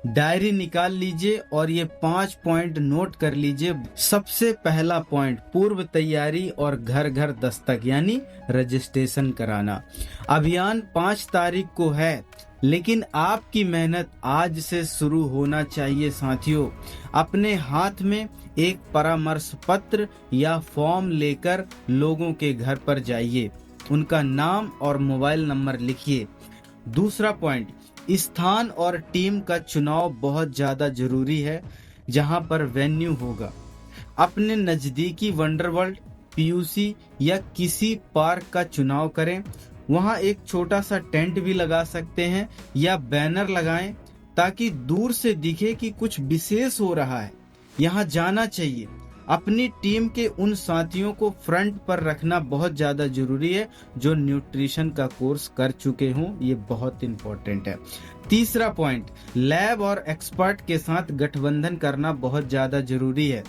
Diary निकाल लीजिए और ये 5 पॉइंट नोट कर लीजिए। सबसे पहला पॉइंट, पूर्व तैयारी और घर घर दस्तक यानी रजिस्ट्रेशन कराना। अभियान 5 तारीख को है, लेकिन आपकी मेहनत आज से शुरू होना चाहिए साथियों। अपने हाथ में एक परामर्श पत्र या फॉर्म लेकर लोगों के घर पर जाइए, उनका नाम और मोबाइल नंबर लिखिए। दूसरा पॉइंट, स्थान और टीम का चुनाव बहुत ज्यादा जरूरी है। जहां पर वेन्यू होगा, अपने नजदीकी वंडरवर्ल्ड, पीयूसी या किसी पार्क का चुनाव करें। वहां एक छोटा सा टेंट भी लगा सकते हैं या बैनर लगाएं ताकि दूर से दिखे कि कुछ विशेष हो रहा है, यहाँ जाना चाहिए। अपनी टीम के उन साथियों को फ्रंट पर रखना बहुत ज्यादा जरूरी है जो न्यूट्रिशन का कोर्स कर चुके हों, ये बहुत इंपॉर्टेंट है। तीसरा पॉइंट, लैब और एक्सपर्ट के साथ गठबंधन करना बहुत ज्यादा जरूरी है।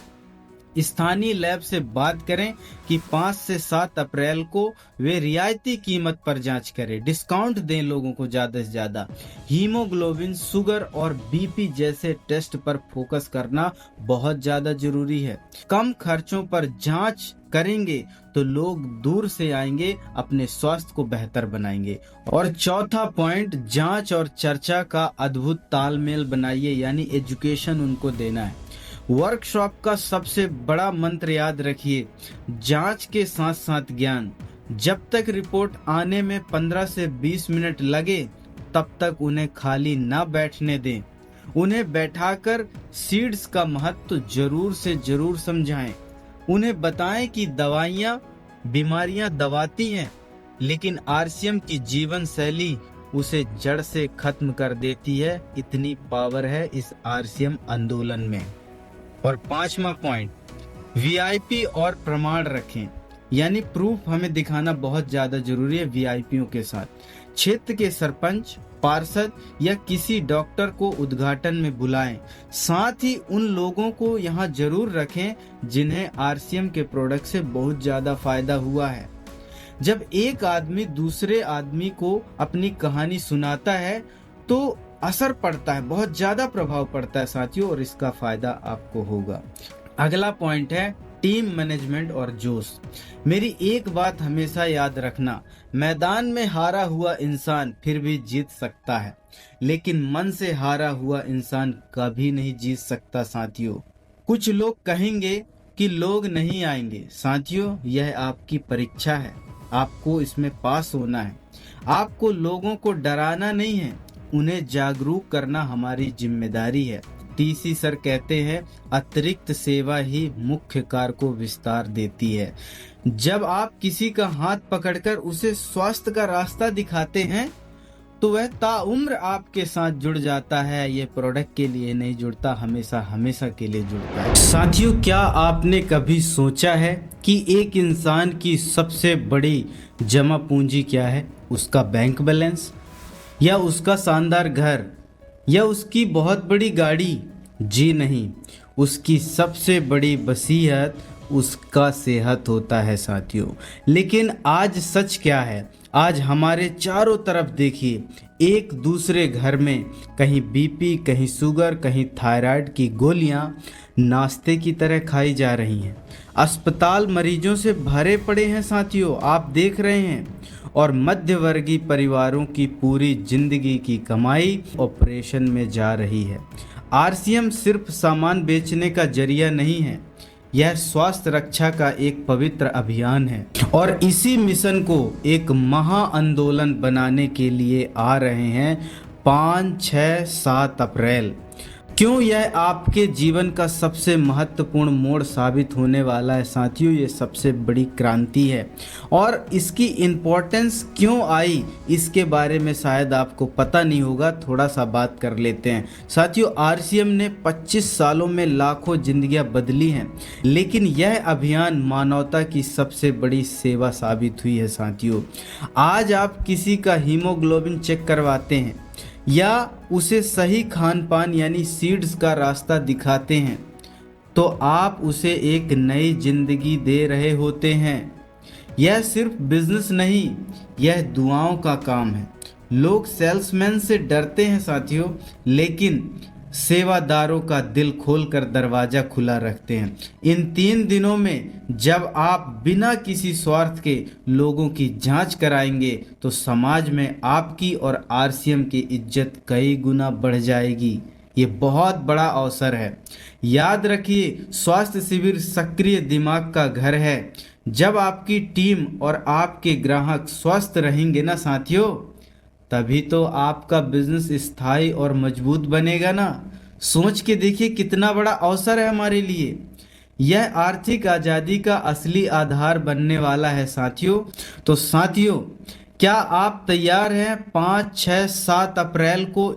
स्थानीय लैब से बात करें कि 5 से 7 अप्रैल को वे रियायती कीमत पर जांच करें, डिस्काउंट दें लोगों को ज्यादा से ज्यादा। हीमोग्लोबिन, शुगर और बीपी जैसे टेस्ट पर फोकस करना बहुत ज्यादा जरूरी है। कम खर्चों पर जांच करेंगे तो लोग दूर से आएंगे, अपने स्वास्थ्य को बेहतर बनाएंगे। और चौथा पॉइंट, जांच और चर्चा का अद्भुत तालमेल बनाइए, यानी एजुकेशन उनको देना है। वर्कशॉप का सबसे बड़ा मंत्र याद रखिए, जांच के साथ साथ ज्ञान। जब तक रिपोर्ट आने में 15 से 20 मिनट लगे, तब तक उन्हें खाली ना बैठने दें। उन्हें बैठाकर सीड्स का महत्व जरूर से जरूर समझाएं। उन्हें बताएं कि दवाइयाँ बीमारियां दबाती हैं, लेकिन आरसीएम की जीवन शैली उसे जड़ से खत्म कर देती है। इतनी पावर है इस आरसीएम आंदोलन में। और 5वां पॉइंट, वीआईपी और प्रमाण रखें, यानी प्रूफ हमें दिखाना बहुत ज्यादा जरूरी है। वीआईपीओ के साथ क्षेत्र के सरपंच, पार्षद या किसी डॉक्टर को उद्घाटन में बुलाएं। साथ ही उन लोगों को यहाँ जरूर रखें जिन्हें आरसीएम के प्रोडक्ट से बहुत ज्यादा फायदा हुआ है। जब एक आदमी दूसरे आदमी को अपनी कहानी सुनाता है तो असर पड़ता है, बहुत ज्यादा प्रभाव पड़ता है साथियों, और इसका फायदा आपको होगा। अगला पॉइंट है टीम मैनेजमेंट और जोश। मेरी एक बात हमेशा याद रखना, मैदान में हारा हुआ इंसान फिर भी जीत सकता है, लेकिन मन से हारा हुआ इंसान कभी नहीं जीत सकता साथियों। कुछ लोग कहेंगे कि लोग नहीं आएंगे, साथियों यह आपकी परीक्षा है, आपको इसमें पास होना है। आपको लोगों को डराना नहीं है, उन्हें जागरूक करना हमारी जिम्मेदारी है। टीसी सर कहते हैं, अतिरिक्त सेवा ही मुख्य कार्य को विस्तार देती है। जब आप किसी का हाथ पकड़कर उसे स्वास्थ्य का रास्ता दिखाते हैं तो वह ताउम्र आपके साथ जुड़ जाता है। ये प्रोडक्ट के लिए नहीं जुड़ता, हमेशा हमेशा के लिए जुड़ता है। साथियों, क्या आपने कभी सोचा है कि एक इंसान की सबसे बड़ी जमा पूंजी क्या है? उसका बैंक बैलेंस, या उसका शानदार घर, या उसकी बहुत बड़ी गाड़ी? जी नहीं, उसकी सबसे बड़ी वसीयत उसका सेहत होता है साथियों। लेकिन आज सच क्या है? आज हमारे चारों तरफ देखिए, एक दूसरे घर में कहीं बीपी, कहीं शुगर, कहीं थायराइड की गोलियां नाश्ते की तरह खाई जा रही हैं। अस्पताल मरीजों से भरे पड़े हैं साथियों, आप देख रहे हैं। और मध्यवर्गीय परिवारों की पूरी जिंदगी की कमाई ऑपरेशन में जा रही है। आरसीएम सिर्फ सामान बेचने का जरिया नहीं है, यह स्वास्थ्य रक्षा का एक पवित्र अभियान है। और इसी मिशन को एक महा आंदोलन बनाने के लिए आ रहे हैं 5, 6, 7 अप्रैल। क्यों यह आपके जीवन का सबसे महत्वपूर्ण मोड़ साबित होने वाला है साथियों? ये सबसे बड़ी क्रांति है। और इसकी इम्पोर्टेंस क्यों आई, इसके बारे में शायद आपको पता नहीं होगा, थोड़ा सा बात कर लेते हैं साथियों। आरसीएम ने 25 सालों में लाखों जिंदगियां बदली हैं, लेकिन यह अभियान मानवता की सबसे बड़ी सेवा साबित हुई है साथियों। आज आप किसी का हीमोग्लोबिन चेक करवाते हैं या उसे सही खान पान यानी सीड्स का रास्ता दिखाते हैं, तो आप उसे एक नई जिंदगी दे रहे होते हैं। यह सिर्फ बिजनेस नहीं, यह दुआओं का काम है। लोग सेल्समैन से डरते हैं साथियों, लेकिन सेवादारों का दिल खोलकर दरवाजा खुला रखते हैं। इन 3 दिनों में जब आप बिना किसी स्वार्थ के लोगों की जांच कराएंगे तो समाज में आपकी और आरसीएम की इज्जत कई गुना बढ़ जाएगी। ये बहुत बड़ा अवसर है। याद रखिए, स्वास्थ्य शिविर सक्रिय दिमाग का घर है। जब आपकी टीम और आपके ग्राहक स्वस्थ रहेंगे ना साथियों, तभी तो आपका बिजनेस स्थायी और मजबूत बनेगा ना। सोच के देखिए कितना बड़ा अवसर है हमारे लिए। यह आर्थिक आजादी का असली आधार बनने वाला है साथियों। तो साथियों, क्या आप तैयार हैं 5, 6, 7 अप्रैल को